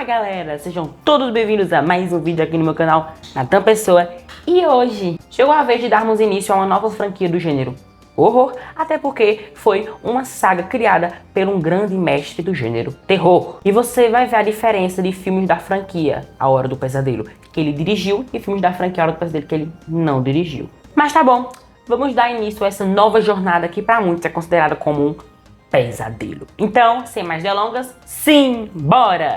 galera, sejam todos bem-vindos a mais um vídeo aqui no meu canal, Natan Pessoa. E hoje chegou a vez de darmos início a uma nova franquia do gênero horror, até porque foi uma saga criada por um grande mestre do gênero terror. E você vai ver a diferença de filmes da franquia A Hora do Pesadelo que ele dirigiu e filmes da franquia A Hora do Pesadelo que ele não dirigiu. Mas tá bom, vamos dar início a essa nova jornada que para muitos é considerada como um pesadelo. Então, sem mais delongas, sim, bora!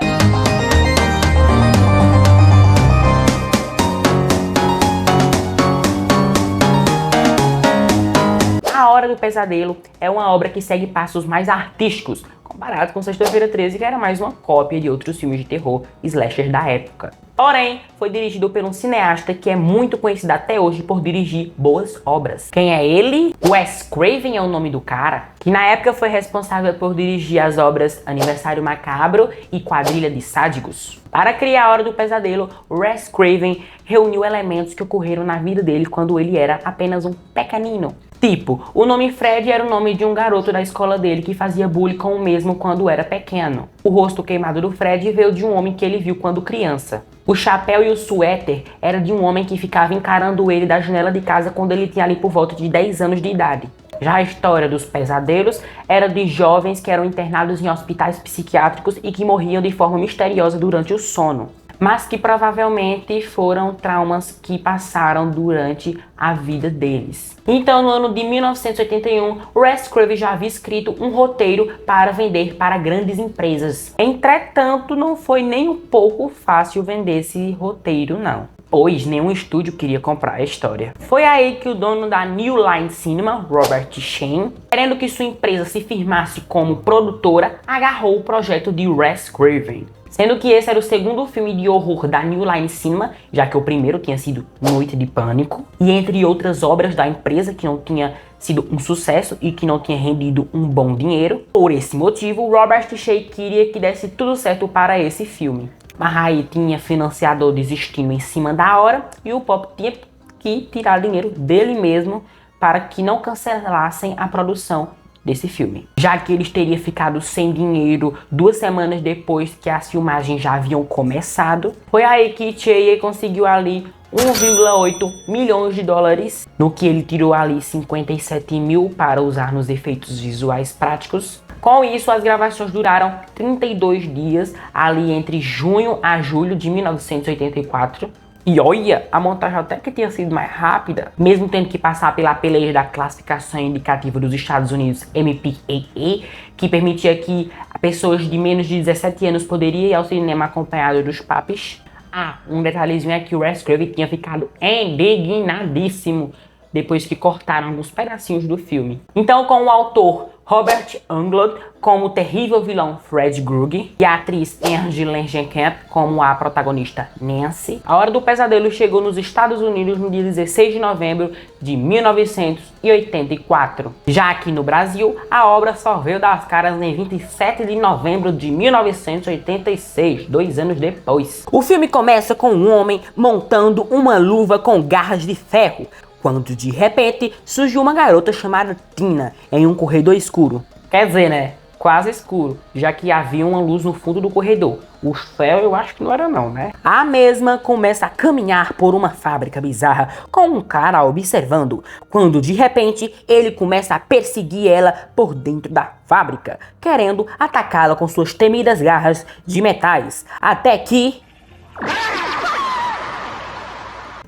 A Hora do Pesadelo é uma obra que segue passos mais artísticos, comparado com Sexta-feira 13, que era mais uma cópia de outros filmes de terror slasher da época. Porém, foi dirigido por um cineasta que é muito conhecido até hoje por dirigir boas obras. Quem é ele? Wes Craven é o nome do cara, que na época foi responsável por dirigir as obras Aniversário Macabro e Quadrilha de Sádicos. Para criar A Hora do Pesadelo, Wes Craven reuniu elementos que ocorreram na vida dele quando ele era apenas um pequenino. Tipo, o nome Fred era o nome de um garoto da escola dele que fazia bullying com o mesmo quando era pequeno. O rosto queimado do Fred veio de um homem que ele viu quando criança. O chapéu e o suéter era de um homem que ficava encarando ele da janela de casa quando ele tinha ali por volta de 10 anos de idade. Já a história dos pesadelos era de jovens que eram internados em hospitais psiquiátricos e que morriam de forma misteriosa durante o sono, mas que provavelmente foram traumas que passaram durante a vida deles. Então, no ano de 1981, Wes Craven já havia escrito um roteiro para vender para grandes empresas. Entretanto, não foi nem um pouco fácil vender esse roteiro, não, pois nenhum estúdio queria comprar a história. Foi aí que o dono da New Line Cinema, Robert Shane, querendo que sua empresa se firmasse como produtora, agarrou o projeto de Wes Craven. Sendo que esse era o segundo filme de horror da New Line Cinema, já que o primeiro tinha sido Noite de Pânico, e entre outras obras da empresa que não tinha sido um sucesso e que não tinha rendido um bom dinheiro. Por esse motivo, Robert Shea queria que desse tudo certo para esse filme. Mas aí tinha financiador desistindo em cima da hora e o Pop tinha que tirar dinheiro dele mesmo para que não cancelassem a produção desse filme, já que eles teriam ficado sem dinheiro 2 semanas depois que as filmagens já haviam começado. Foi aí que Shea conseguiu ali 1,8 milhões de dólares, no que ele tirou ali 57 mil para usar nos efeitos visuais práticos. Com isso, as gravações duraram 32 dias, ali entre junho a julho de 1984. E olha, a montagem até que tinha sido mais rápida, mesmo tendo que passar pela peleja da classificação indicativa dos Estados Unidos MPAA, que permitia que pessoas de menos de 17 anos poderiam ir ao cinema acompanhado dos papis. Ah, um detalhezinho é que o Wes Craven tinha ficado indignadíssimo depois que cortaram alguns pedacinhos do filme. Então, com o autor Robert Englund como o terrível vilão Fred Krueger e a atriz Angie Langenkamp como a protagonista Nancy, A Hora do Pesadelo chegou nos Estados Unidos no dia 16 de novembro de 1984. Já aqui no Brasil, a obra só veio das caras em 27 de novembro de 1986, 2 anos depois. O filme começa com um homem montando uma luva com garras de ferro, quando de repente surgiu uma garota chamada Tina em um corredor escuro. Quer dizer, né? Quase escuro, já que havia uma luz no fundo do corredor. O céu eu acho que não era não, né? A mesma começa a caminhar por uma fábrica bizarra com um cara observando, quando de repente ele começa a perseguir ela por dentro da fábrica, querendo atacá-la com suas temidas garras de metais, até que...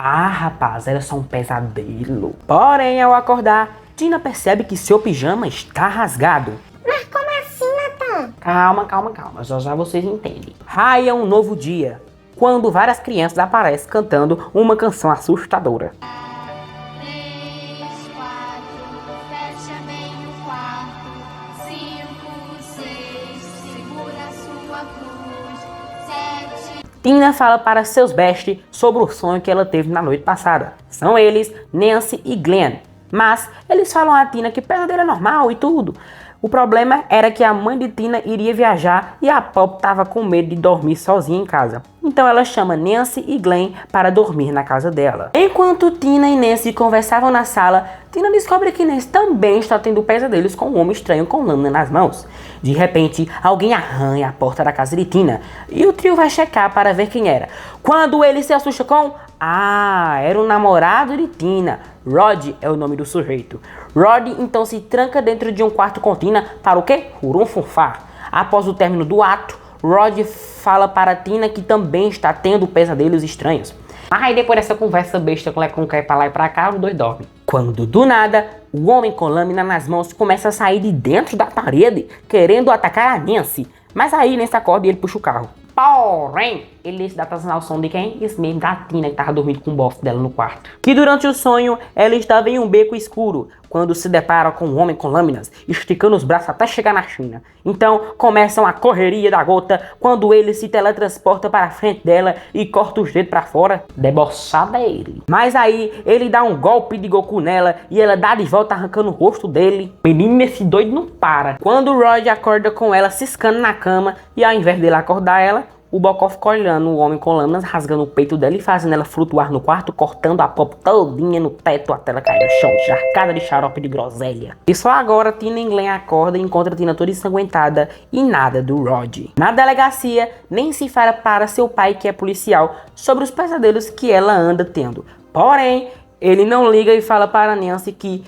Ah, rapaz, era só um pesadelo. Porém, ao acordar, Tina percebe que seu pijama está rasgado. Mas como assim, Natan? Calma, já vocês entendem. Raia um novo dia, quando várias crianças aparecem cantando uma canção assustadora. 3, 4, fecha bem o quarto. 5, 6, segura sua cruz. 7... Tina fala para seus besties sobre o sonho que ela teve na noite passada. São eles, Nancy e Glenn. Mas eles falam a Tina que pesadelo é normal e tudo. O problema era que a mãe de Tina iria viajar e a Pop estava com medo de dormir sozinha em casa. Então ela chama Nancy e Glenn para dormir na casa dela. Enquanto Tina e Nancy conversavam na sala, Tina descobre que Nancy também está tendo pesadelos com um homem estranho com lâmina nas mãos. De repente, alguém arranha a porta da casa de Tina e o trio vai checar para ver quem era. Quando ele se assusta com... era o namorado de Tina. Rod é o nome do sujeito. Rod então se tranca dentro de um quarto com Tina para o quê? Furunfunfar. Após o término do ato, Rod fala para Tina que também está tendo pesadelos estranhos. Aí depois dessa conversa besta com quer pra lá e pra cá, os dois dormem. Quando do nada, o homem com lâmina nas mãos começa a sair de dentro da parede, querendo atacar a Nancy. Mas aí Nancy acorda e ele puxa o carro. Porém, ele se dá atenção ao som de quem? Isso mesmo, da Tina, que tava dormindo com o bofe dela no quarto. Que durante o sonho, ela estava em um beco escuro, quando se depara com um homem com lâminas, esticando os braços até chegar na China. Então, começam a correria da gota, quando ele se teletransporta para a frente dela e corta os dedos para fora. Debochada é ele. Mas aí, ele dá um golpe de Goku nela e ela dá de volta arrancando o rosto dele. Menino, esse doido não para. Quando o Rod acorda com ela ciscando na cama e ao invés dele acordar ela, o Bocó fica olhando o homem com lâminas, rasgando o peito dela e fazendo ela flutuar no quarto, cortando a Pop todinha no teto até ela cair no chão, encharcada de xarope de groselha. E só agora Tina e Glenn acorda e encontra Tina toda ensanguentada e nada do Rod. Na delegacia, Nancy fala para seu pai, que é policial, sobre os pesadelos que ela anda tendo. Porém, ele não liga e fala para Nancy que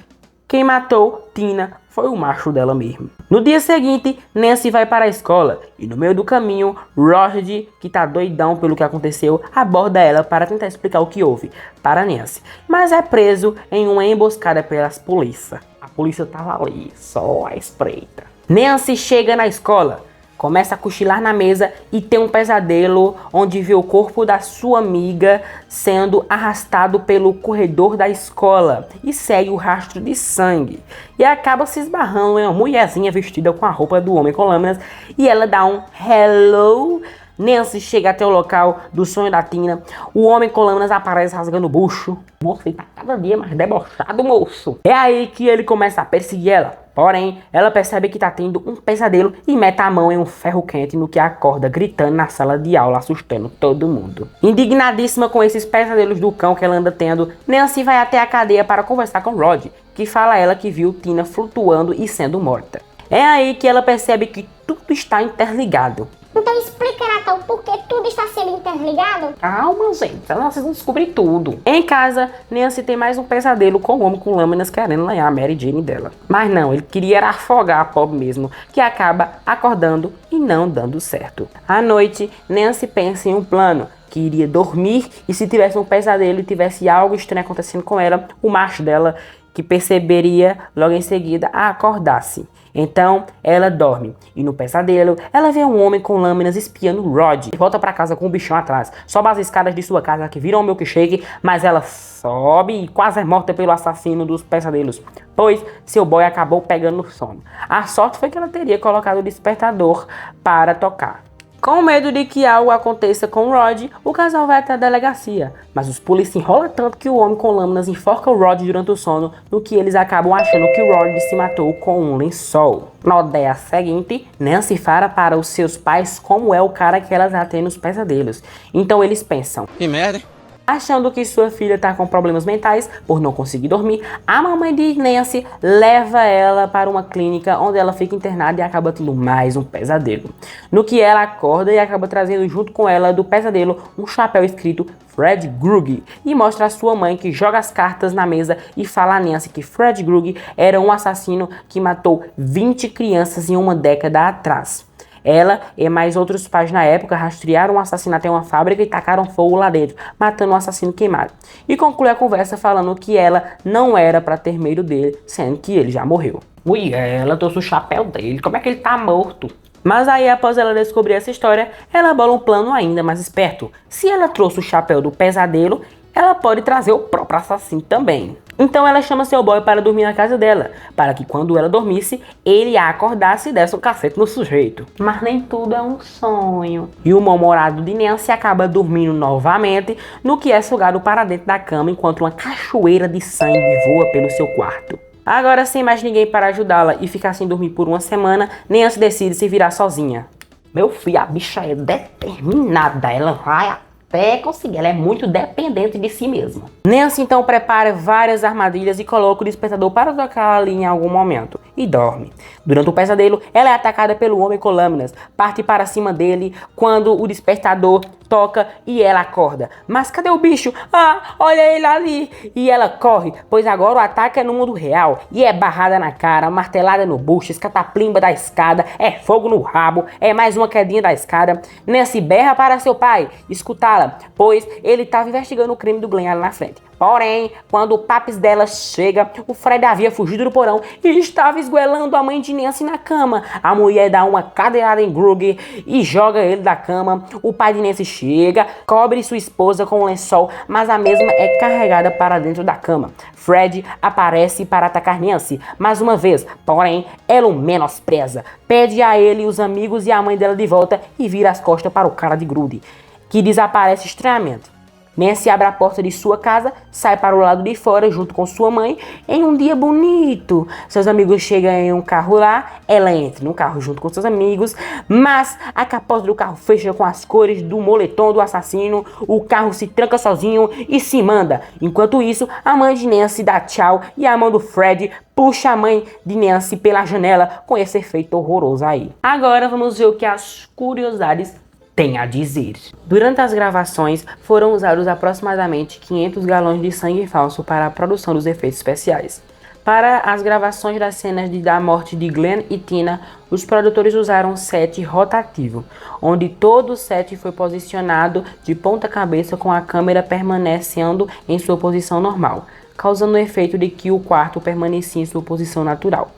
quem matou Tina foi o macho dela mesmo. No dia seguinte, Nancy vai para a escola e no meio do caminho, Rod, que tá doidão pelo que aconteceu, aborda ela para tentar explicar o que houve para Nancy, mas é preso em uma emboscada pelas polícia. A polícia tava ali, só à espreita. Nancy chega na escola, começa a cochilar na mesa e tem um pesadelo onde vê o corpo da sua amiga sendo arrastado pelo corredor da escola e segue o rastro de sangue. E acaba se esbarrando em uma mulherzinha vestida com a roupa do homem com lâminas e ela dá um hello. Nancy chega até o local do sonho da Tina. O homem com lâminas aparece rasgando o bucho. Moço, ele tá cada dia mais debochado, moço. É aí que ele começa a perseguir ela. Porém, ela percebe que tá tendo um pesadelo e mete a mão em um ferro quente, no que acorda gritando na sala de aula, assustando todo mundo. Indignadíssima com esses pesadelos do cão que ela anda tendo, Nancy vai até a cadeia para conversar com Rod, que fala a ela que viu Tina flutuando e sendo morta. É aí que ela percebe que tudo está interligado. Então explica, Natal, por que tudo está sendo interligado? Calma, gente, vocês vão descobrir tudo. Em casa, Nancy tem mais um pesadelo com o homem com lâminas querendo lanhar a Mary Jane dela. Mas não, ele queria era afogar a Pop mesmo, que acaba acordando e não dando certo. À noite, Nancy pensa em um plano, que iria dormir e se tivesse um pesadelo e tivesse algo estranho acontecendo com ela, o macho dela, que perceberia logo em seguida, a acordasse. Então, ela dorme. E no pesadelo, ela vê um homem com lâminas espiando Rod. E volta pra casa com o bichão atrás. Sobe as escadas de sua casa que viram um milkshake, mas ela sobe e quase é morta pelo assassino dos pesadelos, pois seu boy acabou pegando no sono. A sorte foi que ela teria colocado o despertador para tocar. Com medo de que algo aconteça com Rod, o casal vai até a delegacia, mas os polícias enrolam tanto que o homem com lâminas enforca o Rod durante o sono, no que eles acabam achando que Rod se matou com um lençol. Na aldeia seguinte, Nancy fala para os seus pais como é o cara que elas já têm nos pesadelos. Então eles pensam: que merda, hein? Achando que sua filha está com problemas mentais por não conseguir dormir, a mamãe de Nancy leva ela para uma clínica onde ela fica internada e acaba tendo mais um pesadelo. No que ela acorda e acaba trazendo junto com ela do pesadelo um chapéu escrito Fred Krueger e mostra a sua mãe, que joga as cartas na mesa e fala a Nancy que Fred Krueger era um assassino que matou 20 crianças em uma década atrás. Ela e mais outros pais na época rastrearam um assassinato em uma fábrica e tacaram fogo lá dentro, matando um assassino queimado. E conclui a conversa falando que ela não era pra ter medo dele, sendo que ele já morreu. Ui, ela trouxe o chapéu dele, como é que ele tá morto? Mas aí, após ela descobrir essa história, ela bola um plano ainda mais esperto. Se ela trouxe o chapéu do pesadelo, ela pode trazer o próprio assassino também. Então ela chama seu boy para dormir na casa dela, para que quando ela dormisse, ele a acordasse e desse um cacete no sujeito. Mas nem tudo é um sonho. E o mal-humorado de Nancy acaba dormindo novamente, no que é sugado para dentro da cama enquanto uma cachoeira de sangue voa pelo seu quarto. Agora, sem mais ninguém para ajudá-la e ficar sem dormir por uma semana, Nancy decide se virar sozinha. Meu filho, a bicha é determinada, ela vai até conseguir, ela é muito dependente de si mesma. Nancy então prepara várias armadilhas e coloca o despertador para tocar ali em algum momento e dorme. Durante o pesadelo, ela é atacada pelo homem com lâminas, parte para cima dele quando o despertador toca e ela acorda. Mas cadê o bicho? Ah, olha ele ali! E ela corre, pois agora o ataque é no mundo real e é barrada na cara, martelada no bucho, escataplimba da escada, é fogo no rabo, é mais uma quedinha da escada. Nancy berra para seu pai escutá-la, pois ele estava investigando o crime do Glenn ali na frente. Porém, quando o papis dela chega, o Fred havia fugido do porão e estava esguelando a mãe de Nancy na cama. A mulher dá uma cadeirada em Grug e joga ele da cama. O pai de Nancy chega, cobre sua esposa com um lençol, mas a mesma é carregada para dentro da cama. Fred aparece para atacar Nancy mais uma vez, porém, ela o menospreza. Pede a ele os amigos e a mãe dela de volta e vira as costas para o cara de Grug, que desaparece estranhamente. Nancy abre a porta de sua casa, sai para o lado de fora junto com sua mãe em um dia bonito. Seus amigos chegam em um carro lá, ela entra no carro junto com seus amigos, mas a capota do carro fecha com as cores do moletom do assassino, o carro se tranca sozinho e se manda. Enquanto isso, a mãe de Nancy dá tchau e a mão do Fred puxa a mãe de Nancy pela janela com esse efeito horroroso aí. Agora vamos ver o que as curiosidades tem a dizer. Durante as gravações, foram usados aproximadamente 500 galões de sangue falso para a produção dos efeitos especiais. Para as gravações das cenas da morte de Glenn e Tina, os produtores usaram um set rotativo, onde todo o set foi posicionado de ponta cabeça com a câmera permanecendo em sua posição normal, causando o efeito de que o quarto permanecia em sua posição natural.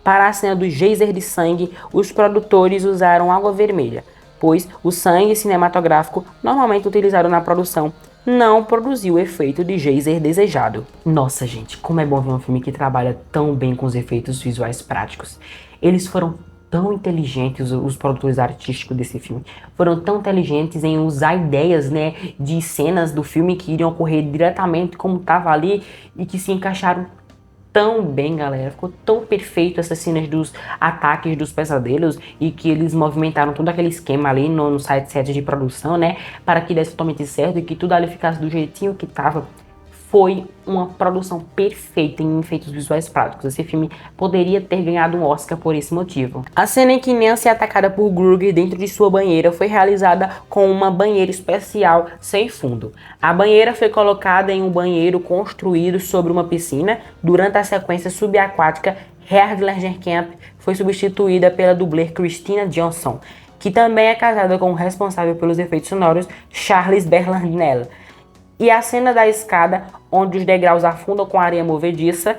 Para a cena do geyser de sangue, os produtores usaram água vermelha, pois o sangue cinematográfico normalmente utilizado na produção não produziu o efeito de geyser desejado. Nossa, gente, como é bom ver um filme que trabalha tão bem com os efeitos visuais práticos. Eles foram tão inteligentes, os produtores artísticos desse filme foram tão inteligentes em usar ideias, né, de cenas do filme que iriam ocorrer diretamente como estava ali e que se encaixaram tão bem, galera, ficou tão perfeito essas cenas dos ataques dos pesadelos e que eles movimentaram todo aquele esquema ali no set de produção, né, para que desse totalmente certo e que tudo ali ficasse do jeitinho que tava. Foi uma produção perfeita em efeitos visuais práticos. Esse filme poderia ter ganhado um Oscar por esse motivo. A cena em que Nancy é atacada por Grug dentro de sua banheira foi realizada com uma banheira especial sem fundo. A banheira foi colocada em um banheiro construído sobre uma piscina. Durante a sequência subaquática, Heath Ledger foi substituída pela dublê Christina Johnson, que também é casada com o responsável pelos efeitos sonoros, Charles Berlandinella. E a cena da escada, onde os degraus afundam com areia movediça,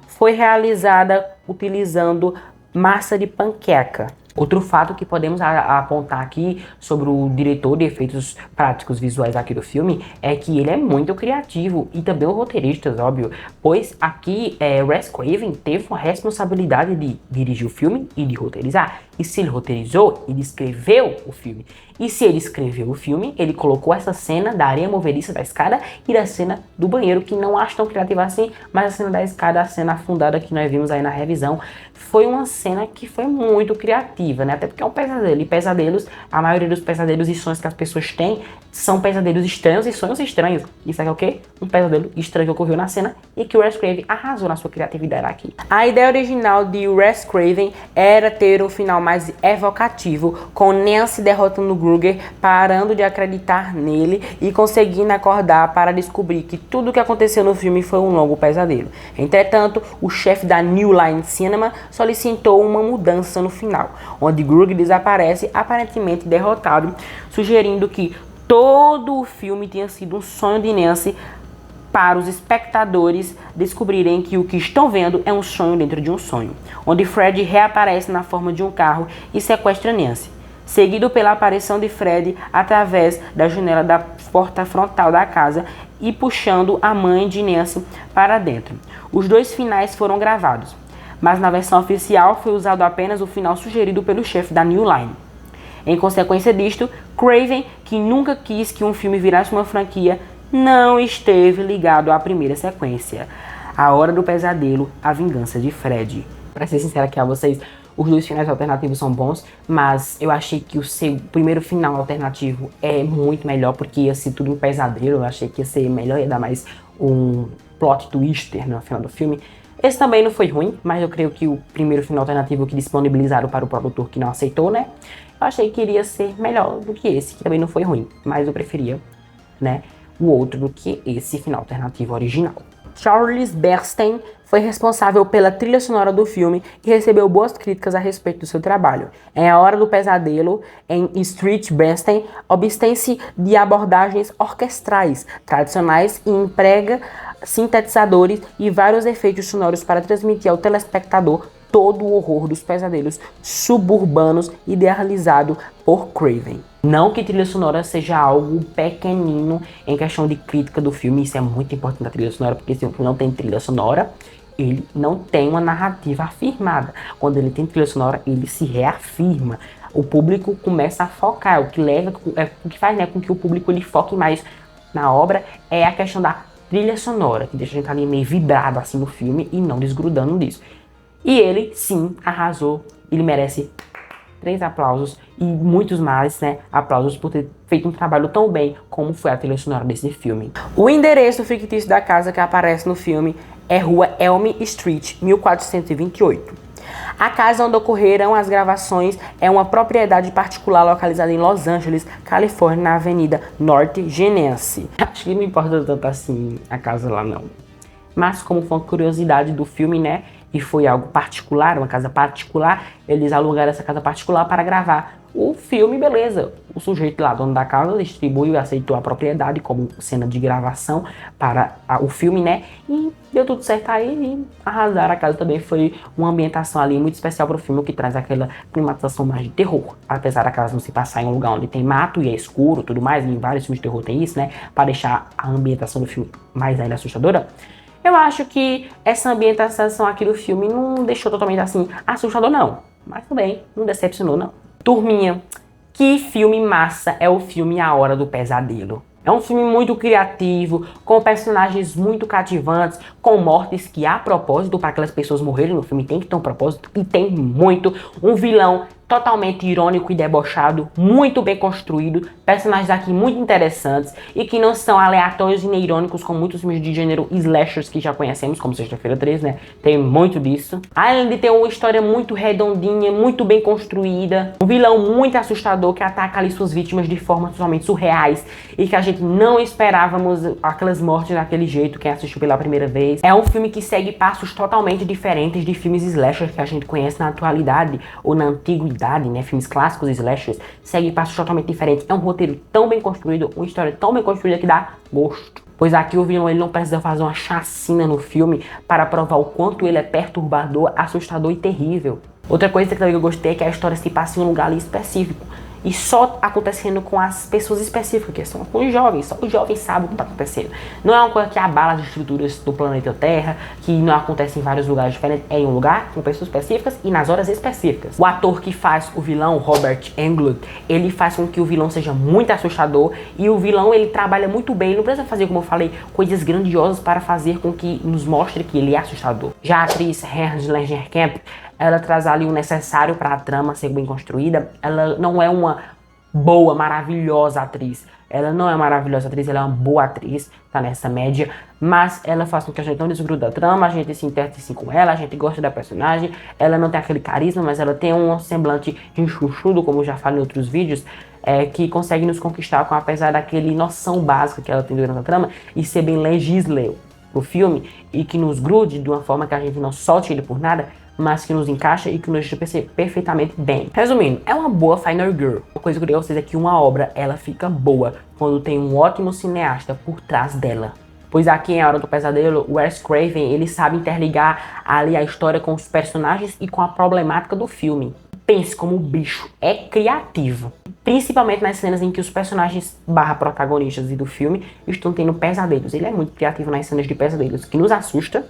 foi realizada utilizando massa de panqueca. Outro fato que podemos apontar aqui sobre o diretor de efeitos práticos visuais aqui do filme é que ele é muito criativo e também o roteirista, óbvio, pois aqui Wes Craven teve uma responsabilidade de dirigir o filme e de roteirizar. E se ele roteirizou, ele escreveu o filme. E se ele escreveu o filme, ele colocou essa cena da areia movediça da escada e da cena do banheiro, que não acho tão criativa assim, mas a cena da escada, a cena afundada que nós vimos aí na revisão, foi uma cena que foi muito criativa, né? Até porque é um pesadelo. E pesadelos, a maioria dos pesadelos e sonhos que as pessoas têm são pesadelos estranhos e sonhos estranhos. Isso aqui é o quê? Um pesadelo estranho que ocorreu na cena e que o Wes Craven arrasou na sua criatividade aqui. A ideia original de Wes Craven era ter um final mais evocativo, com Nancy derrotando Grug, parando de acreditar nele e conseguindo acordar para descobrir que tudo o que aconteceu no filme foi um longo pesadelo. Entretanto, o chefe da New Line Cinema solicitou uma mudança no final, onde Grug desaparece aparentemente derrotado, sugerindo que todo o filme tenha sido um sonho de Nancy, para os espectadores descobrirem que o que estão vendo é um sonho dentro de um sonho, onde Fred reaparece na forma de um carro e sequestra Nancy, seguido pela aparição de Fred através da janela da porta frontal da casa e puxando a mãe de Nancy para dentro. Os dois finais foram gravados, mas na versão oficial foi usado apenas o final sugerido pelo chefe da New Line. Em consequência disto, Craven, que nunca quis que um filme virasse uma franquia, não esteve ligado à primeira sequência. A Hora do Pesadelo, A Vingança de Fred. Pra ser sincera aqui a vocês, os dois finais alternativos são bons, mas eu achei que o seu primeiro final alternativo é muito melhor, porque ia ser tudo um pesadelo, eu achei que ia ser melhor, ia dar mais um plot twister no final do filme. Esse também não foi ruim, mas eu creio que o primeiro final alternativo que disponibilizaram para o produtor que não aceitou, né? Eu achei que iria ser melhor do que esse, que também não foi ruim, mas eu preferia, né, o outro do que esse final alternativo original. Charles Bernstein foi responsável pela trilha sonora do filme e recebeu boas críticas a respeito do seu trabalho. Em A Hora do Pesadelo, em Street Bernstein, obstém-se de abordagens orquestrais tradicionais e emprega sintetizadores e vários efeitos sonoros para transmitir ao telespectador todo o horror dos pesadelos suburbanos idealizado por Craven. Não que trilha sonora seja algo pequenino em questão de crítica do filme, isso é muito importante a trilha sonora, porque se o filme não tem trilha sonora, ele não tem uma narrativa afirmada. Quando ele tem trilha sonora, ele se reafirma. O público começa a focar, o que leva, o que faz, né, com que o público ele foque mais na obra é a questão da trilha sonora, que deixa a gente ali meio vibrado assim no filme e não desgrudando disso. E ele, sim, arrasou. Ele merece 3 aplausos e muitos mais, né, aplausos por ter feito um trabalho tão bem como foi a trilha sonora desse filme. O endereço fictício da casa que aparece no filme é Rua Elm Street, 1428. A casa onde ocorreram as gravações é uma propriedade particular localizada em Los Angeles, Califórnia, na Avenida Norte Genesee. Acho que não importa tanto assim a casa lá não. Mas como foi uma curiosidade do filme, né, e foi algo particular, uma casa particular, eles alugaram essa casa particular para gravar o filme, beleza. O sujeito lá, dono da casa, distribuiu e aceitou a propriedade como cena de gravação para o filme, né? E deu tudo certo aí e arrasaram. A casa também foi uma ambientação ali muito especial para o filme, que traz aquela climatização mais de terror. Apesar da casa não se passar em um lugar onde tem mato e é escuro, tudo mais, e em vários filmes de terror tem isso, né? Para deixar a ambientação do filme mais ainda assustadora. Eu acho que essa ambientação aqui do filme não deixou totalmente assim assustador não, mas também não decepcionou não. Turminha, que filme massa é o filme A Hora do Pesadelo. É um filme muito criativo, com personagens muito cativantes, com mortes que há propósito para aquelas pessoas morrerem no filme, tem que ter um propósito e tem muito. Um vilão totalmente irônico e debochado, muito bem construído, personagens aqui muito interessantes e que não são aleatórios e nem irônicos como muitos filmes de gênero slashers que já conhecemos, como Sexta-feira 13, né? Tem muito disso. Além de ter uma história muito redondinha, muito bem construída, um vilão muito assustador que ataca ali suas vítimas de formas totalmente surreais e que a gente não esperávamos aquelas mortes daquele jeito, quem assistiu pela primeira vez. É um filme que segue passos totalmente diferentes de filmes slashers que a gente conhece na atualidade ou na antiguidade, né? Filmes clássicos slashers segue passos totalmente diferentes. É um roteiro tão bem construído, uma história tão bem construída que dá gosto. Pois aqui o vilão ele não precisa fazer uma chacina no filme para provar o quanto ele é perturbador, assustador e terrível. Outra coisa que também eu gostei é que a história se passa em um lugar ali específico. E só acontecendo com as pessoas específicas, que são com os jovens. Só os jovens sabem o que está acontecendo. Não é uma coisa que abala as estruturas do planeta Terra, que não acontece em vários lugares diferentes. É em um lugar, com pessoas específicas e nas horas específicas. O ator que faz o vilão, Robert Englund, ele faz com que o vilão seja muito assustador. E o vilão, ele trabalha muito bem. Ele não precisa fazer, como eu falei, coisas grandiosas para fazer com que nos mostre que ele é assustador. Já a atriz Herzl Langenkamp, ela traz ali o necessário para a trama ser bem construída. Ela não é uma boa, maravilhosa atriz. Ela não é maravilhosa atriz, ela é uma boa atriz, tá nessa média. Mas ela faz com que a gente não desgruda da trama, a gente se entretece com ela, a gente gosta da personagem. Ela não tem aquele carisma, mas ela tem um semblante enxuxudo, como eu já falei em outros vídeos, que consegue nos conquistar, apesar daquele noção básica que ela tem durante a trama, e ser bem legislável pro filme, e que nos grude de uma forma que a gente não solte ele por nada, mas que nos encaixa e que nos deixa perfeitamente bem. Resumindo, é uma boa Final Girl. Uma coisa que eu queria vocês é que uma obra, ela fica boa quando tem um ótimo cineasta por trás dela. Pois aqui em A Hora do Pesadelo, o Wes Craven, ele sabe interligar ali a história com os personagens e com a problemática do filme. Pense como o bicho é criativo. Principalmente nas cenas em que os personagens protagonistas do filme estão tendo pesadelos. Ele é muito criativo nas cenas de pesadelos, que nos assusta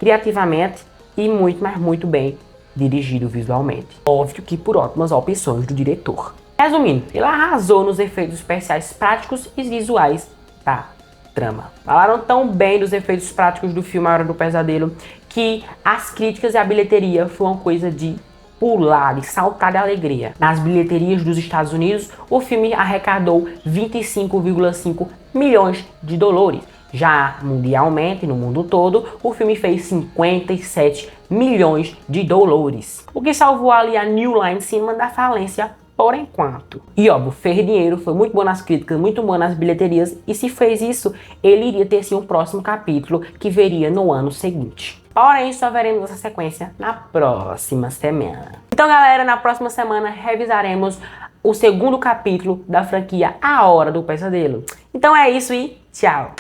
criativamente e muito, mas muito bem dirigido visualmente. Óbvio que por ótimas opções do diretor. Resumindo, ele arrasou nos efeitos especiais práticos e visuais da trama. Falaram tão bem dos efeitos práticos do filme A Hora do Pesadelo que as críticas e a bilheteria foi uma coisa de pular, de saltar de alegria. Nas bilheterias dos Estados Unidos, o filme arrecadou 25,5 milhões de dólares. Já mundialmente, no mundo todo, o filme fez 57 milhões de dólares. O que salvou ali a New Line Cinema da falência por enquanto. E óbvio, fez dinheiro, foi muito bom nas críticas, muito bom nas bilheterias, e se fez isso, ele iria ter sim um próximo capítulo que veria no ano seguinte. Porém, só veremos essa sequência na próxima semana. Então, galera, na próxima semana revisaremos o segundo capítulo da franquia A Hora do Pesadelo. Então é isso e tchau!